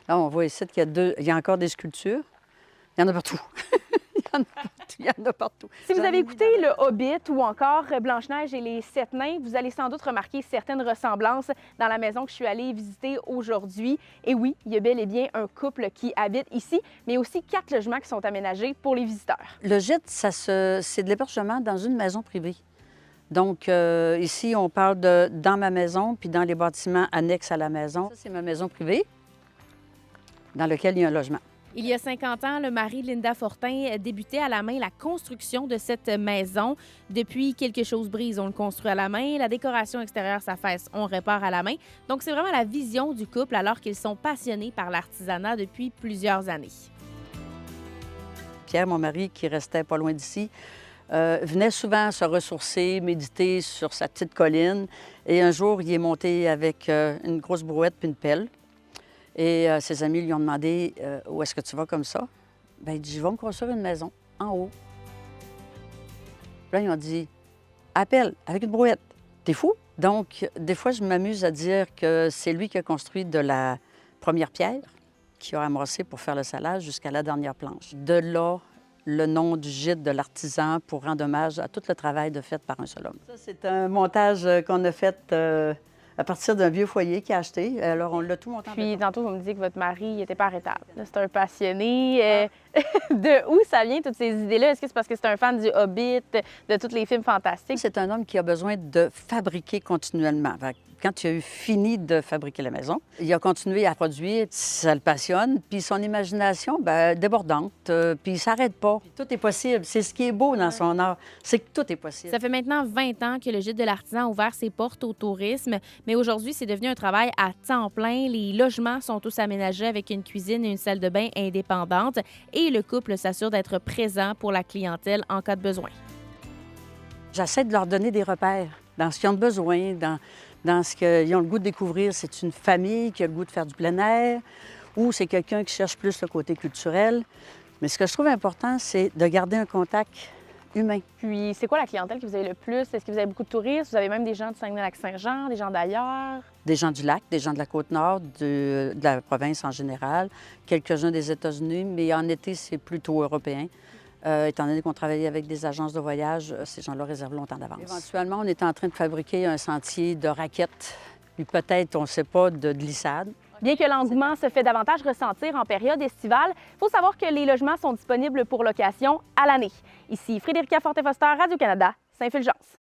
Là, on voit ici il y a encore des sculptures. Il y en a partout. Il y en a partout. Si vous avez écouté Le Hobbit ou encore Blanche-Neige et les Sept Nains, vous allez sans doute remarquer certaines ressemblances dans la maison que je suis allée visiter aujourd'hui. Et oui, il y a bel et bien un couple qui habite ici, mais aussi 4 logements qui sont aménagés pour les visiteurs. Le gîte, c'est de l'hébergement dans une maison privée. Donc, ici, on parle de dans ma maison, puis dans les bâtiments annexes à la maison. Ça, c'est ma maison privée, dans laquelle il y a un logement. Il y a 50 ans, le mari de Linda Fortin débutait à la main la construction de cette maison. Depuis, quelque chose brise, on le construit à la main. La décoration extérieure s'affaisse, on répare à la main. Donc, c'est vraiment la vision du couple alors qu'ils sont passionnés par l'artisanat depuis plusieurs années. Pierre, mon mari, qui restait pas loin d'ici, venait souvent se ressourcer, méditer sur sa petite colline. Et un jour, il est monté avec une grosse brouette puis une pelle. Et ses amis lui ont demandé où est-ce que tu vas comme ça? Bien, il dit, je vais me construire une maison en haut. Là, ils ont dit, appelle avec une brouette. T'es fou? Donc, des fois, je m'amuse à dire que c'est lui qui a construit de la première pierre, qui a amassé pour faire le salage jusqu'à la dernière planche. De là, le nom du gîte de l'artisan pour rendre hommage à tout le travail de fait par un seul homme. Ça, c'est un montage qu'on a fait à partir d'un vieux foyer qu'il a acheté. Alors, on l'a tout monté en Puis, béton. tantôt, vous me disiez que votre mari n'était pas arrêtable. C'est un passionné. De où ça vient, toutes ces idées-là? Est-ce que c'est parce que c'est un fan du Hobbit, de tous les films fantastiques? C'est un homme qui a besoin de fabriquer continuellement. Fait que quand il a eu fini de fabriquer la maison, il a continué à produire, ça le passionne, puis son imagination, bien, débordante, puis il ne s'arrête pas. Puis tout est possible. C'est ce qui est beau dans son art, c'est que tout est possible. Ça fait maintenant 20 ans que le gîte de l'artisan a ouvert ses portes au tourisme, mais aujourd'hui, c'est devenu un travail à temps plein. Les logements sont tous aménagés avec une cuisine et une salle de bain indépendantes et le couple s'assure d'être présent pour la clientèle en cas de besoin. J'essaie de leur donner des repères dans ce qu'ils ont besoin, dans ce qu'ils ont le goût de découvrir. C'est une famille qui a le goût de faire du plein air ou c'est quelqu'un qui cherche plus le côté culturel. Mais ce que je trouve important, c'est de garder un contact humain. Puis, c'est quoi la clientèle que vous avez le plus? Est-ce que vous avez beaucoup de touristes? Vous avez même des gens du Saguenay-Lac-Saint-Jean, des gens d'ailleurs? Des gens du lac, des gens de la Côte-Nord, de la province en général, quelques-uns des États-Unis, mais en été, c'est plutôt européen. Étant donné qu'on travaillait avec des agences de voyage, ces gens-là réservent longtemps d'avance. Éventuellement, on est en train de fabriquer un sentier de raquettes, puis peut-être, on ne sait pas, de glissade. Bien que l'engouement se fait davantage ressentir en période estivale, il faut savoir que les logements sont disponibles pour location à l'année. Ici Frédérica Fortin-Foster, Radio-Canada, Saint-Fulgence.